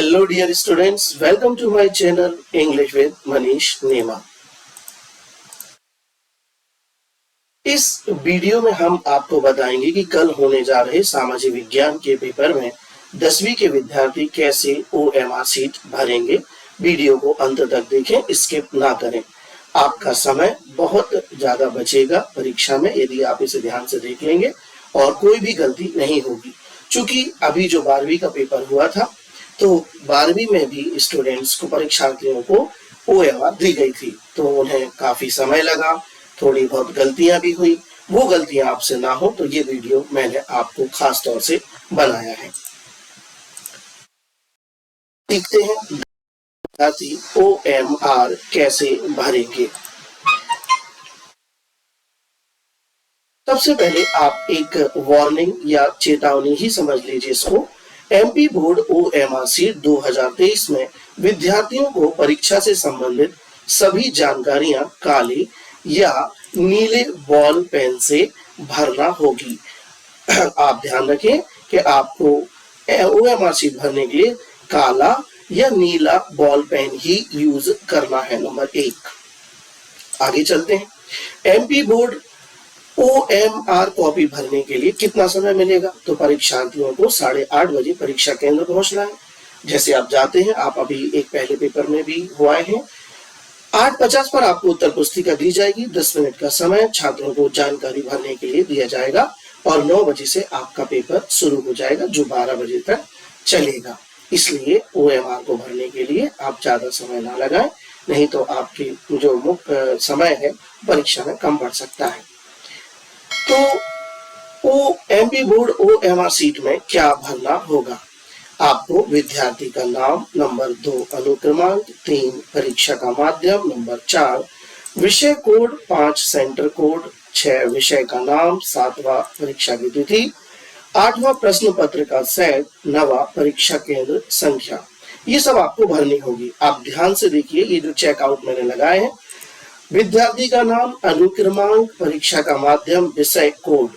Hello dear students, welcome to my channel English with Manish Nema। इस video में हम आपको बताएंगे कि कल होने जा रहे सामाजिक विज्ञान के पेपर में 10वीं के विद्यार्थी कैसे OMR सीट भरेंगे। वीडियो को अंत तक देखें, स्किप ना करें। आपका समय बहुत ज्यादा बचेगा परीक्षा में यदि आप इसे ध्यान से देख लेंगे और कोई भी गलती नहीं होगी। चूंकि अभी जो 12वीं का पेपर हुआ था तो 12वीं में भी स्टूडेंट्स को, परीक्षार्थियों को OMR दी गई थी, तो उन्हें काफी समय लगा, थोड़ी बहुत गलतियां भी हुई। वो गलतियां आपसे ना हो तो ये वीडियो मैंने आपको खास तौर से बनाया है। देखते हैं विद्यार्थी OMR कैसे भरेंगे। सबसे पहले आप एक वार्निंग या चेतावनी ही समझ लीजिए इसको। MP बोर्ड OMR सीट 2023 में विद्यार्थियों को परीक्षा से संबंधित सभी जानकारियां काले या नीले बॉल पेन से भरना होगी। आप ध्यान रखें कि आपको OMR सीट भरने के लिए काला या नीला बॉल पेन ही यूज करना है। नंबर 1। आगे चलते हैं। MP बोर्ड OMR कॉपी भरने के लिए कितना समय मिलेगा? तो परीक्षार्थियों को 8:30 बजे परीक्षा केंद्र पहुंचना है। जैसे आप जाते हैं, आप अभी एक पहले पेपर में भी हुआ है। 8:50 पर आपको उत्तर पुस्तिका दी जाएगी। 10 मिनट का समय छात्रों को जानकारी भरने के लिए दिया जाएगा और 9 बजे से आपका पेपर शुरू हो जाएगा जो 12 बजे तक चलेगा। इसलिए OMR को भरने के लिए आप ज्यादा समय ना लगाएं, नहीं तो आपकी जो मुख्य समय है परीक्षा में कम पड़ सकता है। तो MP बोर्ड OMR सीट में क्या भरना होगा? आपको विद्यार्थी का नाम, नंबर 2 अनुक्रमांक, 3 परीक्षा का माध्यम, नंबर 4 विषय कोड, 5 सेंटर कोड, 6 विषय का नाम, 7वां परीक्षा की तिथि, 8वां प्रश्न पत्र का सेट, 9वां परीक्षा केंद्र संख्या। ये सब आपको भरनी होगी। आप ध्यान से देखिए, ये जो चेकआउट मैंने लगाए हैं, विद्यार्थी का नाम, अनुक्रमांक, परीक्षा का माध्यम, विषय कोड,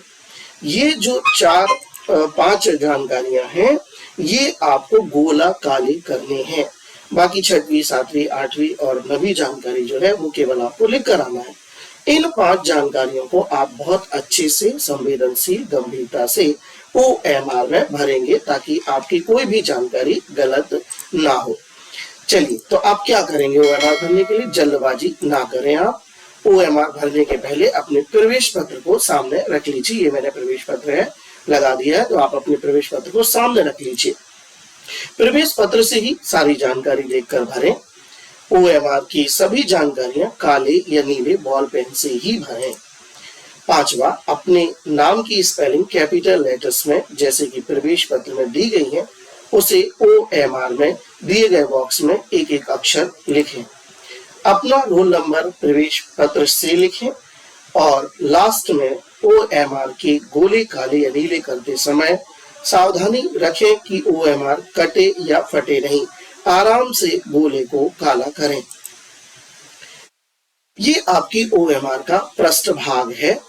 ये जो 5 जानकारियां हैं ये आपको गोला काली करनी है। बाकी 6वीं, 7वीं, 8वीं और 9वीं जानकारी जो है वो केवल आपको लिख कर आना है। इन 5 जानकारियों को आप बहुत अच्छे से, संवेदनशील, गंभीरता से OMR में भरेंगे ताकि आपकी कोई भी जानकारी गलत ना हो। चलिए, तो आप क्या करेंगे OMR भरने के लिए? जल्दबाजी ना करें। आप OMR भरने के पहले अपने प्रवेश पत्र को सामने रख लीजिए। ये मैंने प्रवेश पत्र है लगा दिया है, तो आप अपने प्रवेश पत्र को सामने रख लीजिए। प्रवेश पत्र से ही सारी जानकारी देखकर भरें। OMR की सभी जानकारियां काले या नीले बॉल पेन से ही भरें। 5वां, अपने नाम की स्पेलिंग कैपिटल लेटर्स में जैसे कि प्रवेश पत्र में दी गई है उसे OMR में दिए गए बॉक्स में एक एक अक्षर लिखें। अपना रोल नंबर प्रवेश पत्र से लिखें और लास्ट में OMR के गोले काले या नीले करते समय सावधानी रखें कि OMR कटे या फटे नहीं। आराम से गोले को काला करें। ये आपकी OMR का पृष्ठभाग है।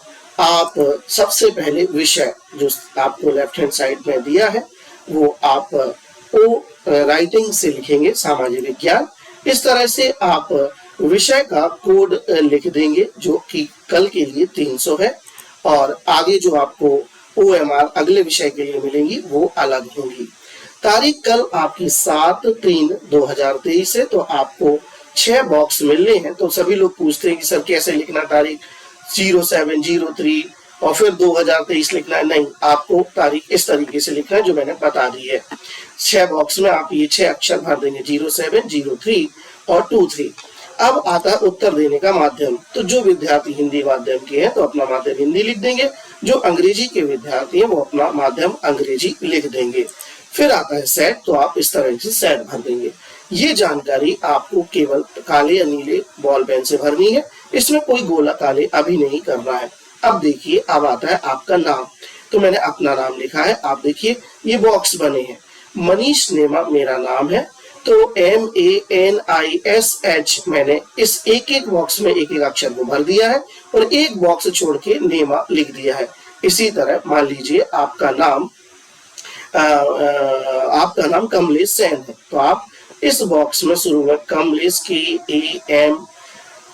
आप सबसे पहले विषय जो आपको लेफ्ट हैंड साइड में दिया है वो आप राइटिंग से लिखेंगे, सामाजिक विज्ञान। इस तरह से आप विषय का कोड लिख देंगे जो कि कल के लिए 300 है और आगे जो आपको OMR अगले विषय के लिए मिलेंगी वो अलग होंगी। तारीख कल आपकी 7/3/2023 है, तो आपको 6 बॉक्स मिलने हैं। तो सभी लोग पूछते हैं कि सर कैसे लिखना तारीख, 07/03 और फिर 2023 लिखना है? नहीं, आपको तारीख इस तरीके से लिखना है जो मैंने बता दी है। 6 बॉक्स में आप ये 6 अक्षर भर देंगे, 07, 03 और 23। अब आता है उत्तर देने का माध्यम। तो जो विद्यार्थी हिंदी माध्यम के हैं तो अपना माध्यम हिंदी लिख देंगे, जो अंग्रेजी के विद्यार्थी हैं वो अपना माध्यम अंग्रेजी लिख देंगे। फिर आता है सेट, तो आप इस तरह से सेट भर देंगे। ये जानकारी आपको केवल काले या नीले बॉल पेन से भरनी है, इसमें कोई गोला काले अभी नहीं करना है। अब देखिए, अब आता है आपका नाम। तो मैंने अपना नाम लिखा है। आप देखिए ये बॉक्स बने हैं। मनीष नेमा मेरा नाम है, तो MANISH मैंने इस एक एक बॉक्स में एक एक अक्षर को भर दिया है और एक बॉक्स छोड़ के नेमा लिख दिया है। इसी तरह मान लीजिए आपका नाम आपका नाम कमलेश सेन है, तो आप इस बॉक्स में शुरू में कमलेश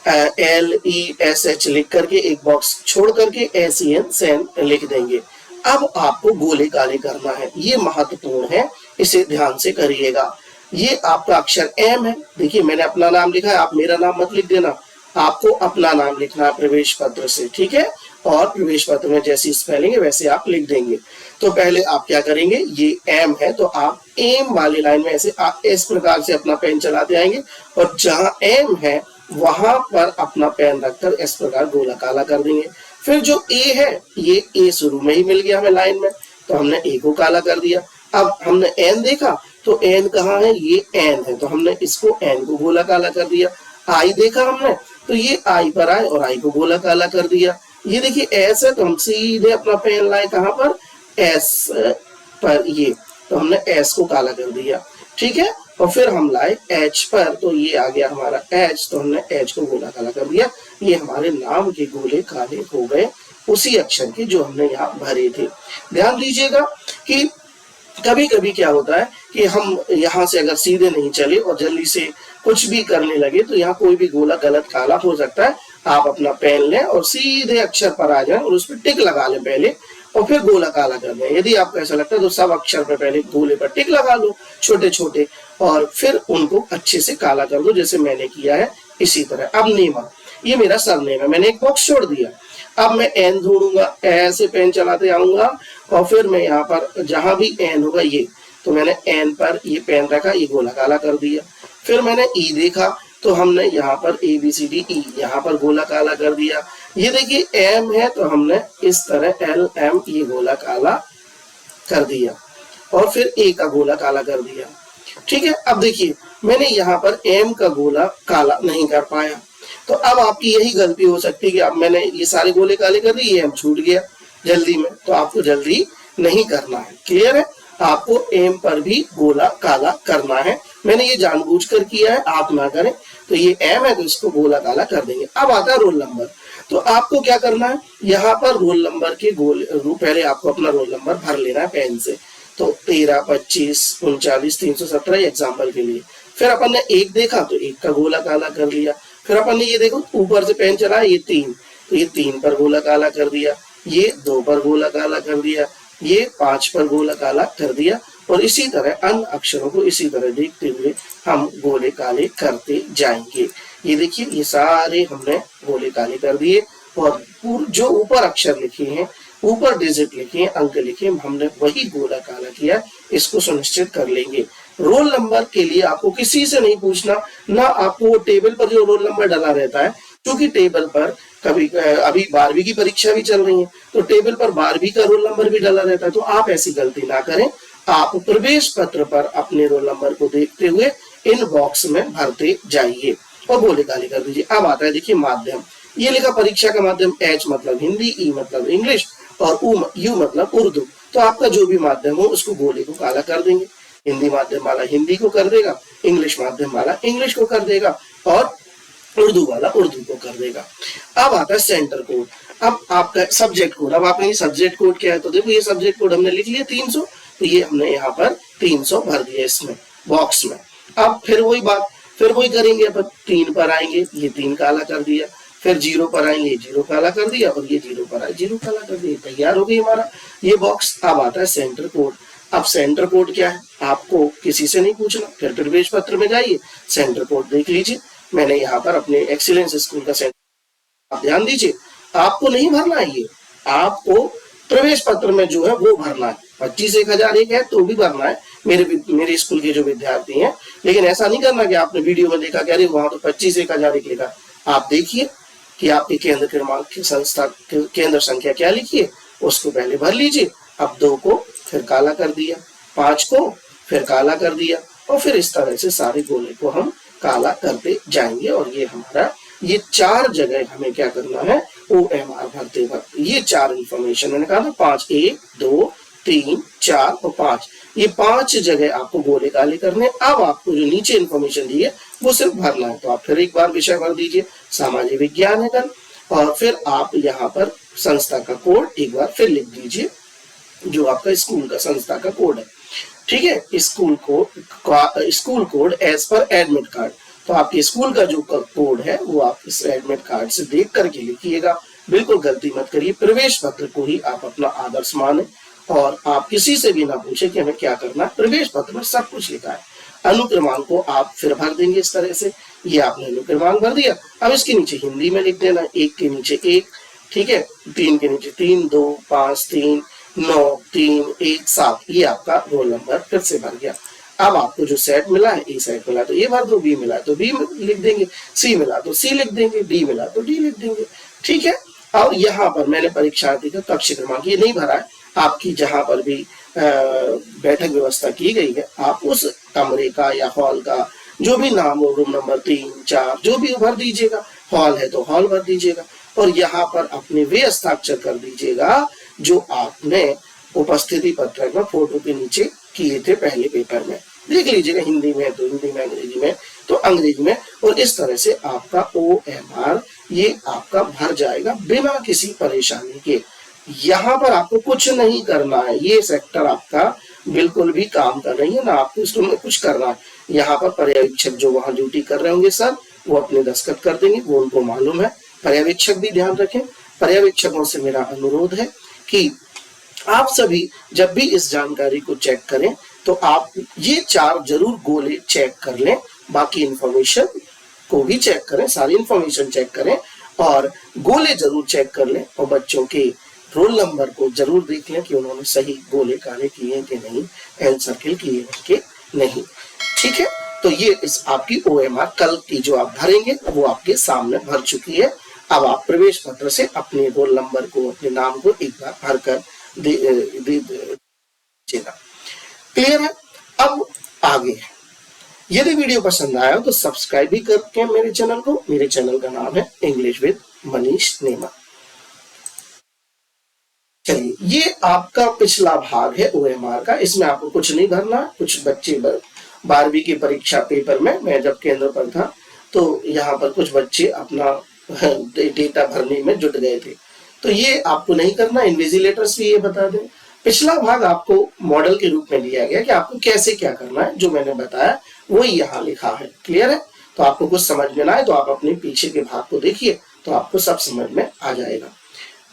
KAMLESH लिख करके एक बॉक्स छोड़ करके SEN सेन लिख देंगे। अब आपको गोले काले करना है, ये महत्वपूर्ण है, इसे ध्यान से करिएगा। ये आपका अक्षर M है, देखिए मैंने अपना नाम लिखा है, आप मेरा नाम मत लिख देना, आपको अपना नाम लिखना है प्रवेश पत्र से, ठीक है। और प्रवेश पत्र में जैसी स्पेलिंग है वैसे आप लिख देंगे। तो पहले आप क्या करेंगे, ये M है तो आप एम वाली लाइन में ऐसे इस प्रकार से अपना पेन चलाते आएंगे और जहां M है वहां पर अपना पेन रखकर इस प्रकार गोला काला कर देंगे। फिर जो A है, ये A शुरू में ही मिल गया हमें लाइन में, तो हमने A को काला कर दिया। अब हमने N देखा तो N कहाँ है, ये N है, तो हमने इसको N को गोला काला कर दिया। I देखा हमने तो ये I पर आए और I को गोला काला कर दिया। ये देखिए S है तो हम सीधे अपना पेन लाए कहाँ पर, S पर, ये तो हमने S को काला कर दिया, ठीक है। और फिर हम लाए H पर, तो ये आ गया हमारा H, तो हमने H को गोला काला कर दिया। ये हमारे नाम के गोले काले हो गए उसी अक्षर के जो हमने यहाँ भरे थे। ध्यान दीजिएगा कि कभी कभी क्या होता है कि हम यहाँ से अगर सीधे नहीं चले और जल्दी से कुछ भी करने लगे तो यहाँ कोई भी गोला गलत काला हो सकता है। आप अपना पेन लें और सीधे अक्षर पर आ जाएं और उस पर टिक लगा लें पहले और फिर गोला काला कर दें। यदि आपको ऐसा लगता है तो सब अक्षर पे पहले गोले पर टिक लगा लो छोटे छोटे और फिर उनको अच्छे से काला कर दो जैसे मैंने किया है इसी तरह। अब नेमा, ये मेरा सरनेम है, मैंने एक बॉक्स छोड़ दिया। अब मैं एन ढूंढूंगा, ऐसे पेन चलाते आऊंगा और फिर मैं यहाँ पर जहां भी एन होगा ये, तो मैंने एन पर ये पेन रखा, ये गोला काला कर दिया। फिर मैंने ई देखा तो हमने यहाँ पर ABCD यहाँ पर गोला काला कर दिया। ये देखिए एम है तो हमने इस तरह LM ये गोला काला कर दिया और फिर A का गोला काला कर दिया, ठीक है। अब देखिए मैंने यहाँ पर M का गोला काला नहीं कर पाया, तो अब आपकी यही गलती हो सकती है कि अब मैंने ये सारे गोले काले कर दिए, ये M छूट गया जल्दी में, तो आपको जल्दी नहीं करना है, क्लियर है। आपको M पर भी गोला काला करना है, मैंने ये जानबूझकर किया है, आप ना करें। तो ये M है तो इसको गोला काला कर देंगे। अब आता है रोल नंबर, तो आपको क्या करना है, यहाँ पर रोल नंबर के गोले, पहले आपको अपना रोल नंबर भर लेना है पेन से। तो 13, 25, 39, 317 एग्जाम्पल के लिए। फिर अपन ने एक देखा तो एक का गोला काला कर लिया। फिर अपन ने ये देखो ऊपर से पेन चलाया, ये 3, तो ये 3 पर गोला काला कर दिया, ये 2 पर गोला काला कर दिया, ये 5 पर गोला काला कर दिया और इसी तरह अन्य अक्षरों को इसी तरह देखते हुए हम गोले काले करते जाएंगे। ये देखिए ये सारे हमने गोले काले कर दिए और जो ऊपर अक्षर लिखे हैं, ऊपर डिजिट लिखे हैं, अंक लिखे हैं, हमने वही गोला काला किया, इसको सुनिश्चित कर लेंगे। रोल नंबर के लिए आपको किसी से नहीं पूछना, ना आपको टेबल पर जो रोल नंबर डला रहता है, क्योंकि टेबल पर कभी अभी 12वीं की परीक्षा भी चल रही है तो टेबल पर 12वीं का रोल नंबर भी डला रहता है, तो आप ऐसी गलती ना करें। आप प्रवेश पत्र पर अपने रोल नंबर को देखते हुए इन बॉक्स में भरते जाइए और गोले काले कर दीजिए। अब आता है देखिए माध्यम, ये लिखा परीक्षा का माध्यम, H मतलब हिंदी, E मतलब इंग्लिश और U मतलब उर्दू। तो आपका जो भी माध्यम हो उसको गोले को काला कर देंगे। हिंदी माध्यम वाला हिंदी को कर देगा, इंग्लिश माध्यम वाला इंग्लिश को कर देगा और उर्दू वाला उर्दू को कर देगा। अब आता है सेंटर कोड, अब आपका सब्जेक्ट कोड। अब आपने ये सब्जेक्ट कोड क्या है, तो देखो ये सब्जेक्ट कोड हमने लिख लिया 300, तो ये हमने यहाँ पर 300 भर दिया इसमें बॉक्स में। अब फिर वही बात, फिर वही करेंगे, अपन 3 पर आएंगे, ये 3 काला कर दिया, फिर 0 पर आएंगे, 0 काला कर दिया और ये 0 पर आए, 0 काला कर दिया, तैयार हो गई हमारा ये बॉक्स। अब आता है सेंटर कोड। अब सेंटर कोड क्या है आपको किसी से नहीं पूछना, फिर प्रवेश पत्र में जाइए, सेंटर कोड देख लीजिए। मैंने यहाँ पर अपने एक्सीलेंस स्कूल का सेंटर, आप ध्यान दीजिए, आपको नहीं भरना है, ये आपको प्रवेश पत्र में जो है वो भरना है। 25 1001 है तो भी भरना है, मेरे स्कूल के जो विद्यार्थी हैं। लेकिन ऐसा नहीं करना कि आपने वीडियो में देखा कि अरे वहां तो 25 1001 लिखा। आप देखिए कि आपके केंद्र क्रमांक की संस्था केंद्र संख्या क्या लिखी है, उसको पहले भर लीजिए। अब 2 को फिर काला कर दिया, 5 को फिर काला कर दिया और फिर इस तरह से सारे गोले को हम काला करते जाएंगे। और ये हमारा ये 4 जगह हमें क्या करना है, OMR भरते वक्त ये 4 इंफॉर्मेशन मैंने कहा था 5, 1, 2, 3, 4 और 5, ये 5 जगह आपको गोले काले करने। अब आपको जो नीचे इंफॉर्मेशन दी है वो सिर्फ भरना है। तो आप फिर एक बार विषय भर दीजिए, सामाजिक विज्ञान है कल, और फिर आप यहाँ पर संस्था का कोड एक बार फिर लिख दीजिए जो आपका स्कूल का संस्था का कोड है, ठीक है। School code as per admit card, तो आपके स्कूल का जो कोड है वो आप इस एडमिट कार्ड से देख करके लिखिएगा, बिल्कुल गलती मत करिए। प्रवेश पत्र को ही आप अपना आदर्श माने और आप किसी से भी ना पूछे कि हमें क्या करना है, प्रवेश पत्र में सब कुछ लिखा है। अनुक्रमांक को आप फिर भर देंगे इस तरह से, ये आपने अनुक्रमांक भर दिया। अब इसके नीचे हिंदी में लिख देना, 1 के नीचे 1, ठीक है, 3 के नीचे 3, 2, 5, 3, 9, 3, 1, 7, ये आपका रोल नंबर फिर से भर गया। अब आपको जो सेट मिला है, ए सेट मिला तो ए भर दो, बी मिला तो बी लिख देंगे, सी मिला तो सी लिख देंगे, डी मिला तो डी लिख देंगे, ठीक है। और यहाँ पर मैंने परीक्षार्थी का कक्ष क्रमांक ये नहीं भरा है, आपकी जहां पर भी बैठक व्यवस्था की गई है आप उस कमरे का या हॉल का जो भी नाम हो, रूम नंबर 3, 4 जो भी भर दीजिएगा, हॉल है तो हॉल भर दीजिएगा और यहाँ पर अपने वे हस्ताक्षर कर दीजिएगा जो आपने उपस्थिति पत्रक में फोटो के नीचे किए थे पहले पेपर में। लिख लीजिएगा, हिंदी में तो हिंदी में, अंग्रेजी में तो अंग्रेजी में, और इस तरह से आपका OMR ये आपका भर जाएगा बिना किसी परेशानी के। यहाँ पर आपको कुछ नहीं करना है, ये सेक्टर आपका बिल्कुल भी काम कर रही है ना, आपको इसमें कुछ करना है। यहाँ पर पर्यवेक्षक जो वहां ड्यूटी कर रहे होंगे सर, वो अपने दस्तखत कर देंगे, वो उनको मालूम है। पर्यवेक्षक भी ध्यान रखें, पर्यवेक्षकों से मेरा अनुरोध है कि आप सभी जब भी इस जानकारी को चेक करें तो आप ये 4 जरूर गोले चेक कर लें, बाकी इंफॉर्मेशन को भी चेक करें, सारी इंफॉर्मेशन चेक करें और गोले जरूर चेक कर लें और बच्चों के रोल नंबर को जरूर देख लें कि उन्होंने सही गोले काले किए कि नहीं, एल सर्किल किए कि नहीं, ठीक है। तो ये इस आपकी OMR कल की जो आप भरेंगे वो आपके सामने भर चुकी है। अब आप प्रवेश पत्र से अपने रोल नंबर को, अपने नाम को एक बार भर कर दीजिएगा। क्लियर है? अब आगे यदि वीडियो पसंद आया तो सब्सक्राइब भी करके मेरे चैनल को। मेरे चैनल का नाम है इंग्लिश विद मनीष नेमा। चलिए, ये आपका पिछला भाग है OMR का, इसमें आपको कुछ नहीं भरना। कुछ बच्चे 12वीं की परीक्षा पेपर में, मैं जब केंद्र पर था तो यहाँ पर कुछ बच्चे अपना डेटा भरने में जुट गए थे, तो ये आपको नहीं करना। इन्विजिलेटर्स भी ये बता दें, पिछला भाग आपको मॉडल के रूप में दिया गया कि आपको कैसे क्या करना है, जो मैंने बताया वही यहाँ लिखा है। क्लियर है? तो आपको कुछ समझ में ना आए तो आप अपने पीछे के भाग को देखिए, तो आपको सब समझ में आ जाएगा।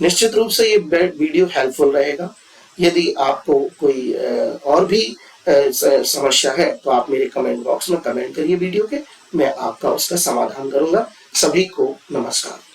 निश्चित रूप से ये वीडियो हेल्पफुल रहेगा। यदि आपको कोई और भी समस्या है तो आप मेरे कमेंट बॉक्स में कमेंट करिए वीडियो के, मैं आपका उसका समाधान करूंगा। सभी को नमस्कार।